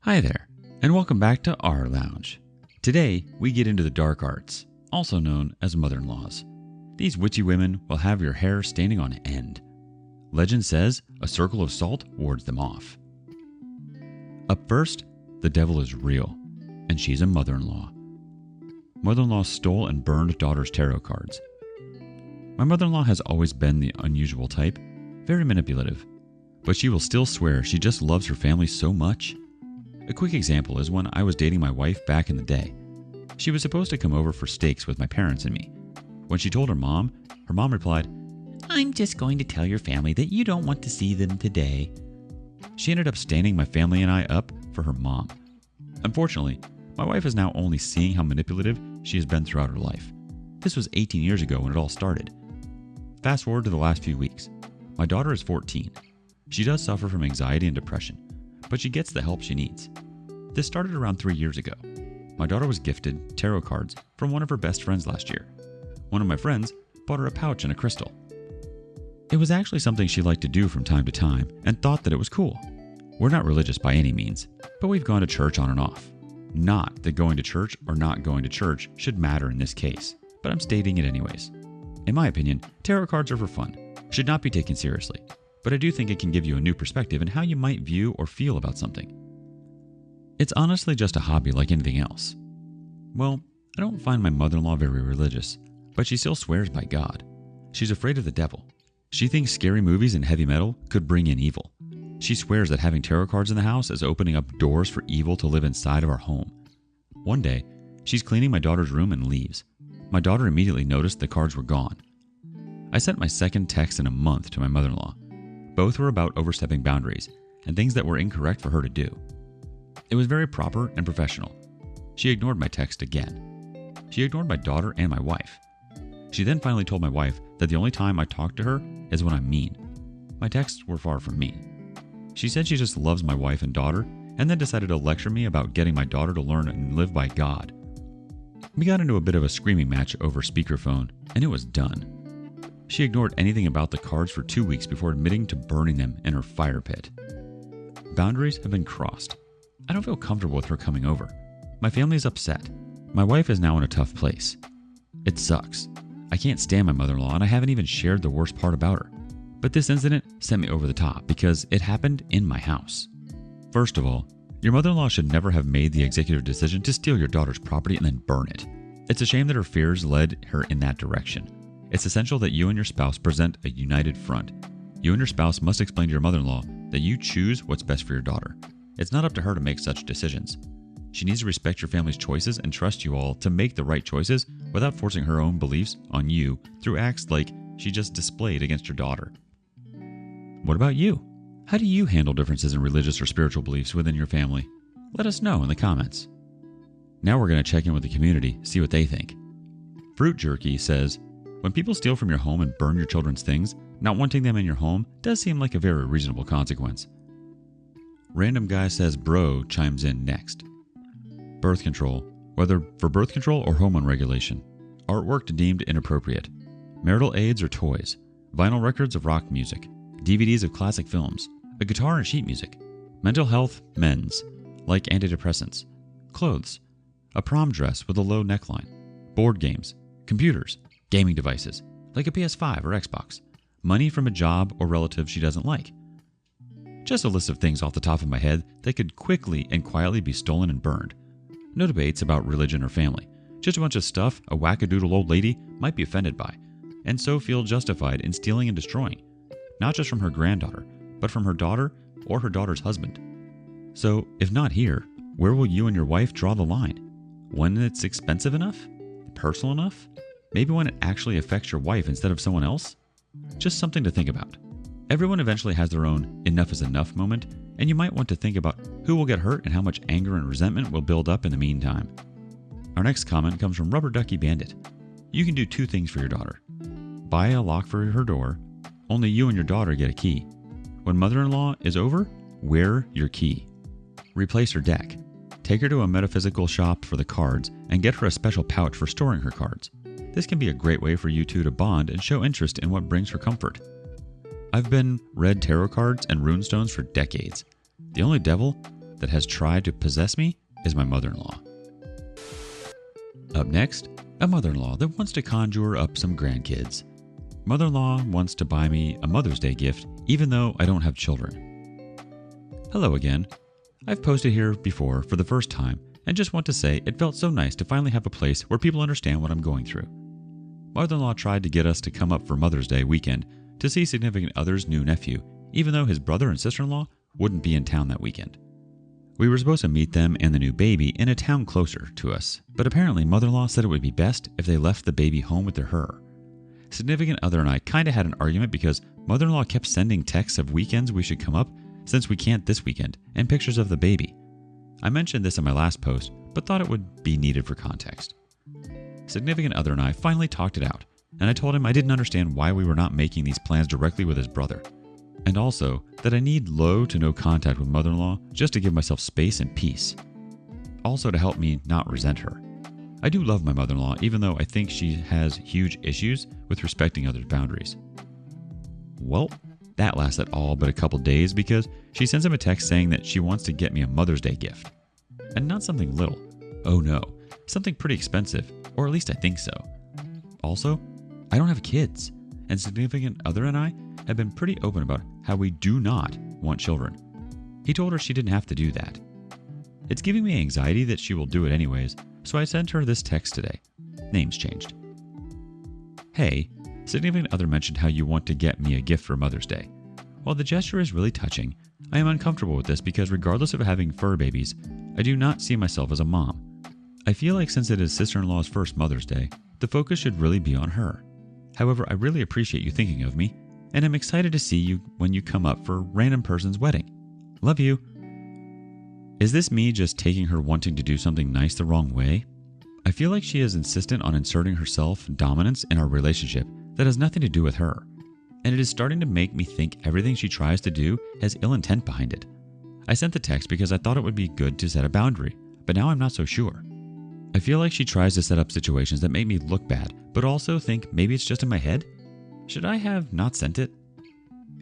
Hi there, and welcome back to our lounge. Today, we get into the dark arts, also known as mother-in-laws. These witchy women will have your hair standing on end. Legend says a circle of salt wards them off. Up first, the devil is real, and she's a mother-in-law. Mother-in-law stole and burned daughter's tarot cards. My mother-in-law has always been the unusual type, very manipulative, but she will still swear she just loves her family so much. A quick example is when I was dating my wife back in the day. She was supposed to come over for steaks with my parents and me. When she told her mom replied, "I'm just going to tell your family that you don't want to see them today." She ended up standing my family and I up for her mom. Unfortunately, my wife is now only seeing how manipulative she has been throughout her life. This was 18 years ago when it all started. Fast forward to the last few weeks. My daughter is 14. She does suffer from anxiety and depression, but she gets the help she needs. This started around 3 years ago. My daughter was gifted tarot cards from one of her best friends last year. One of my friends bought her a pouch and a crystal. It was actually something she liked to do from time to time and thought that it was cool. We're not religious by any means, but we've gone to church on and off. Not that going to church or not going to church should matter in this case, but I'm stating it anyways. In my opinion, tarot cards are for fun, should not be taken seriously, but I do think it can give you a new perspective in how you might view or feel about something. It's honestly just a hobby like anything else. Well, I don't find my mother-in-law very religious, but she still swears by God. She's afraid of the devil. She thinks scary movies and heavy metal could bring in evil. She swears that having tarot cards in the house is opening up doors for evil to live inside of our home. One day, she's cleaning my daughter's room and leaves. My daughter immediately noticed the cards were gone. I sent my second text in a month to my mother-in-law. Both were about overstepping boundaries and things that were incorrect for her to do. It was very proper and professional. She ignored my text again. She ignored my daughter and my wife. She then finally told my wife that the only time I talk to her is when I'm mean. My texts were far from mean. She said she just loves my wife and daughter, and then decided to lecture me about getting my daughter to learn and live by God. We got into a bit of a screaming match over speakerphone, and it was done. She ignored anything about the cards for 2 weeks before admitting to burning them in her fire pit. Boundaries have been crossed. I don't feel comfortable with her coming over. My family is upset. My wife is now in a tough place. It sucks. I can't stand my mother-in-law, and I haven't even shared the worst part about her. But this incident sent me over the top because it happened in my house. First of all, your mother-in-law should never have made the executive decision to steal your daughter's property and then burn it. It's a shame that her fears led her in that direction. It's essential that you and your spouse present a united front. You and your spouse must explain to your mother-in-law that you choose what's best for your daughter. It's not up to her to make such decisions. She needs to respect your family's choices and trust you all to make the right choices without forcing her own beliefs on you through acts like she just displayed against your daughter. What about you? How do you handle differences in religious or spiritual beliefs within your family? Let us know in the comments. Now we're going to check in with the community, see what they think. Fruit Jerky says, when people steal from your home and burn your children's things, not wanting them in your home does seem like a very reasonable consequence. Random Guy Says Bro chimes in next. Birth control, whether for birth control or hormone regulation. Artwork deemed inappropriate. Marital aids or toys. Vinyl records of rock music. DVDs of classic films. A guitar and sheet music. Mental health, men's, like antidepressants. Clothes. A prom dress with a low neckline. Board games. Computers. Gaming devices, like a PS5 or Xbox. Money from a job or relative she doesn't like. Just a list of things off the top of my head that could quickly and quietly be stolen and burned. No debates about religion or family. Just a bunch of stuff a wackadoodle old lady might be offended by, and so feel justified in stealing and destroying. Not just from her granddaughter, but from her daughter or her daughter's husband. So, if not here, where will you and your wife draw the line? When it's expensive enough? Personal enough? Maybe when it actually affects your wife instead of someone else? Just something to think about. Everyone eventually has their own enough is enough moment, and you might want to think about who will get hurt and how much anger and resentment will build up in the meantime. Our next comment comes from Rubber Ducky Bandit. You can do 2 things for your daughter. Buy a lock for her door. Only you and your daughter get a key. When mother-in-law is over, wear your key. Replace her deck. Take her to a metaphysical shop for the cards and get her a special pouch for storing her cards. This can be a great way for you two to bond and show interest in what brings her comfort. I've been read tarot cards and runestones for decades. The only devil that has tried to possess me is my mother-in-law. Up next, a mother-in-law that wants to conjure up some grandkids. Mother-in-law wants to buy me a Mother's Day gift even though I don't have children. Hello again. I've posted here before for the first time and just want to say it felt so nice to finally have a place where people understand what I'm going through. Mother-in-law tried to get us to come up for Mother's Day weekend to see significant other's new nephew, even though his brother and sister-in-law wouldn't be in town that weekend. We were supposed to meet them and the new baby in a town closer to us, but apparently mother-in-law said it would be best if they left the baby home with her. Significant other and I kinda had an argument because mother-in-law kept sending texts of weekends we should come up since we can't this weekend and pictures of the baby. I mentioned this in my last post, but thought it would be needed for context. Significant other and I finally talked it out, and I told him I didn't understand why we were not making these plans directly with his brother. And also that I need low to no contact with mother-in-law just to give myself space and peace. Also to help me not resent her. I do love my mother-in-law even though I think she has huge issues with respecting others' boundaries. Well, that lasted all but a couple days because she sends him a text saying that she wants to get me a Mother's Day gift. And not something little. Oh no, something pretty expensive, or at least I think so. Also, I don't have kids, and significant other and I have been pretty open about how we do not want children. He told her she didn't have to do that. It's giving me anxiety that she will do it anyways, so I sent her this text today. Name's changed. Hey, significant other mentioned how you want to get me a gift for Mother's Day. While the gesture is really touching, I am uncomfortable with this because regardless of having fur babies, I do not see myself as a mom. I feel like since it is sister-in-law's first Mother's Day, the focus should really be on her. However, I really appreciate you thinking of me, and I'm excited to see you when you come up for random person's wedding. Love you. Is this me just taking her wanting to do something nice the wrong way? I feel like she is insistent on inserting herself dominance in our relationship that has nothing to do with her, and it is starting to make me think everything she tries to do has ill intent behind it. I sent the text because I thought it would be good to set a boundary, but now I'm not so sure. I feel like she tries to set up situations that make me look bad, but also think maybe it's just in my head? Should I have not sent it?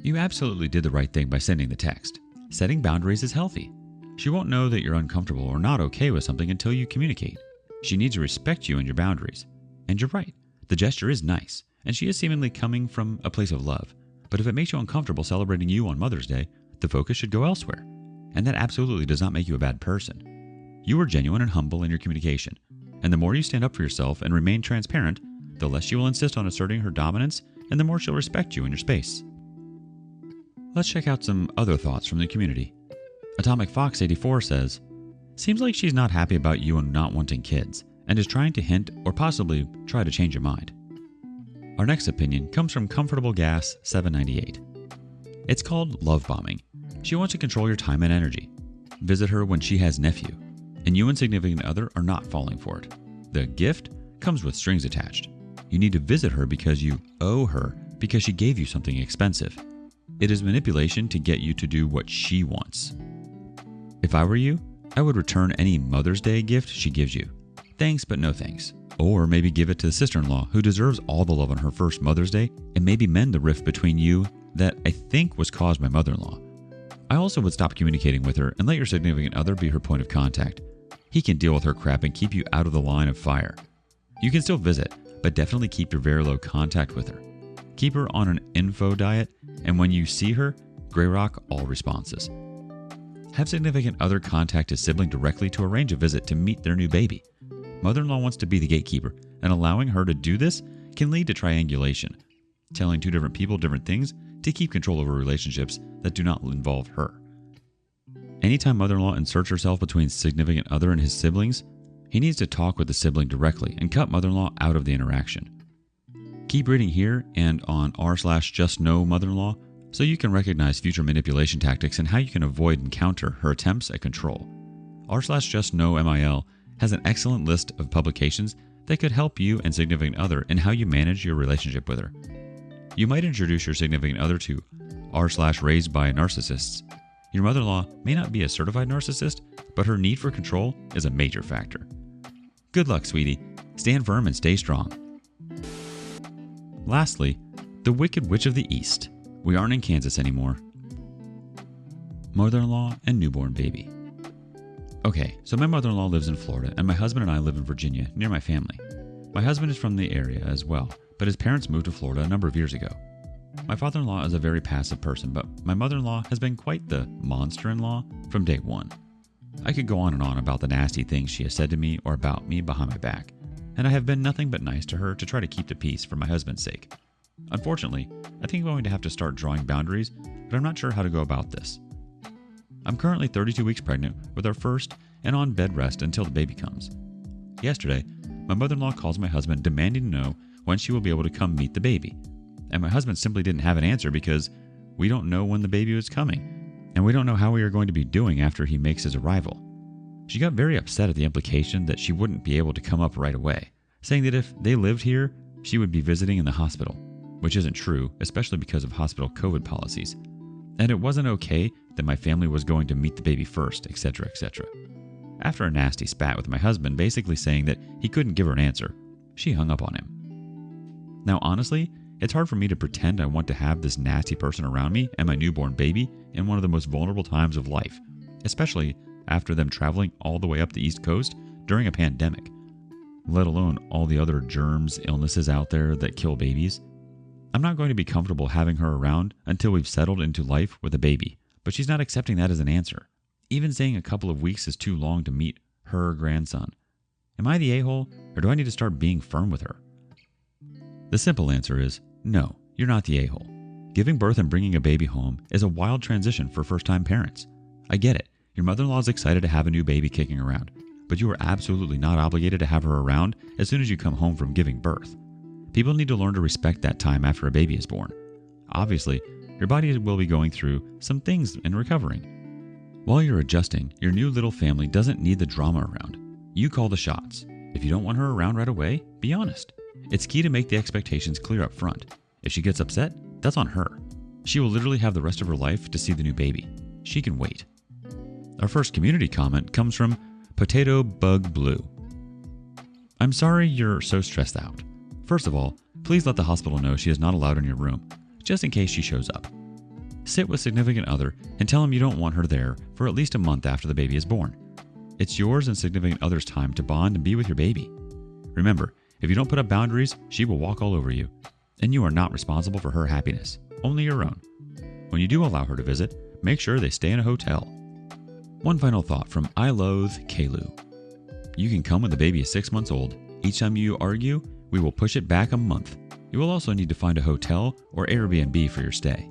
You absolutely did the right thing by sending the text. Setting boundaries is healthy. She won't know that you're uncomfortable or not okay with something until you communicate. She needs to respect you and your boundaries. And you're right, the gesture is nice, and she is seemingly coming from a place of love. But if it makes you uncomfortable celebrating you on Mother's Day, the focus should go elsewhere. And that absolutely does not make you a bad person. You are genuine and humble in your communication, and the more you stand up for yourself and remain transparent, the less she will insist on asserting her dominance, and the more she'll respect you in your space. Let's check out some other thoughts from the community. Atomic Fox 84 says, seems like she's not happy about you and not wanting kids, and is trying to hint or possibly try to change your mind. Our next opinion comes from Comfortable Gas 798. It's called love bombing. She wants to control your time and energy. Visit her when she has nephew, and you and significant other are not falling for it. The gift comes with strings attached. You need to visit her because you owe her because she gave you something expensive. It is manipulation to get you to do what she wants. If I were you, I would return any Mother's Day gift she gives you. Thanks, but no thanks. Or maybe give it to the sister-in-law who deserves all the love on her first Mother's Day, and maybe mend the rift between you that I think was caused by mother-in-law. I also would stop communicating with her and let your significant other be her point of contact. He can deal with her crap and keep you out of the line of fire. You can still visit, but definitely keep your very low contact with her. Keep her on an info diet, and when you see her, gray rock all responses. Have significant other contact his sibling directly to arrange a visit to meet their new baby. Mother-in-law wants to be the gatekeeper, and allowing her to do this can lead to triangulation, telling two different people different things to keep control over relationships that do not involve her. Anytime mother-in-law inserts herself between significant other and his siblings, he needs to talk with the sibling directly and cut mother-in-law out of the interaction. Keep reading here and on r/justknow mother-in-law so you can recognize future manipulation tactics and how you can avoid and counter her attempts at control. r/justknow MIL has an excellent list of publications that could help you and significant other in how you manage your relationship with her. You might introduce your significant other to r/raised by narcissists. Your mother-in-law may not be a certified narcissist, but her need for control is a major factor. Good luck, sweetie. Stand firm and stay strong. Lastly, the Wicked Witch of the East. We aren't in Kansas anymore. Mother-in-law and newborn baby. Okay, so my mother-in-law lives in Florida, and my husband and I live in Virginia, near my family. My husband is from the area as well, but his parents moved to Florida a number of years ago. My father-in-law is a very passive person, but my mother-in-law has been quite the monster-in-law from day one. I could go on and on about the nasty things she has said to me or about me behind my back, and I have been nothing but nice to her to try to keep the peace for my husband's sake. Unfortunately, I think I'm going to have to start drawing boundaries, but I'm not sure how to go about this. I'm currently 32 weeks pregnant with our first and on bed rest until the baby comes. Yesterday, my mother-in-law calls my husband demanding to know when she will be able to come meet the baby. And my husband simply didn't have an answer because we don't know when the baby was coming, and we don't know how we are going to be doing after he makes his arrival. She got very upset at the implication that she wouldn't be able to come up right away, saying that if they lived here, she would be visiting in the hospital, which isn't true, especially because of hospital COVID policies. And it wasn't okay that my family was going to meet the baby first, etc., etc. After a nasty spat with my husband basically saying that he couldn't give her an answer, she hung up on him. Now honestly, it's hard for me to pretend I want to have this nasty person around me and my newborn baby in one of the most vulnerable times of life, especially after them traveling all the way up the East Coast during a pandemic, let alone all the other germs, illnesses out there that kill babies. I'm not going to be comfortable having her around until we've settled into life with a baby, but she's not accepting that as an answer. Even saying a couple of weeks is too long to meet her grandson. Am I the a-hole, or do I need to start being firm with her? The simple answer is, no, you're not the a-hole. Giving birth and bringing a baby home is a wild transition for first-time parents. I get it. Your mother-in-law is excited to have a new baby kicking around, but you are absolutely not obligated to have her around as soon as you come home from giving birth. People need to learn to respect that time after a baby is born. Obviously, your body will be going through some things and recovering. While you're adjusting, your new little family doesn't need the drama around. You call the shots. If you don't want her around right away, be honest. It's key to make the expectations clear up front. If she gets upset, that's on her. She will literally have the rest of her life to see the new baby. She can wait. Our first community comment comes from Potato Bug Blue. I'm sorry you're so stressed out. First of all, please let the hospital know she is not allowed in your room, just in case she shows up. Sit with significant other and tell them you don't want her there for at least a month after the baby is born. It's yours and significant other's time to bond and be with your baby. Remember, if you don't put up boundaries, she will walk all over you, and you are not responsible for her happiness, only your own. When you do allow her to visit, make sure they stay in a hotel. One final thought from I Loathe Kalu. You can come when the baby is 6 months old. Each time you argue, we will push it back a month. You will also need to find a hotel or Airbnb for your stay.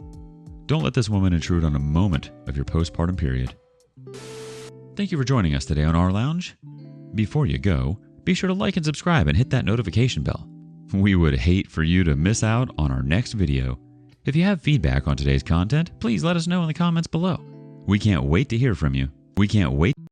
Don't let this woman intrude on a moment of your postpartum period. Thank you for joining us today on Our Lounge. Before you go, be sure to like and subscribe and hit that notification bell. We would hate for you to miss out on our next video. If you have feedback on today's content, please let us know in the comments below. We can't wait to hear from you. We can't wait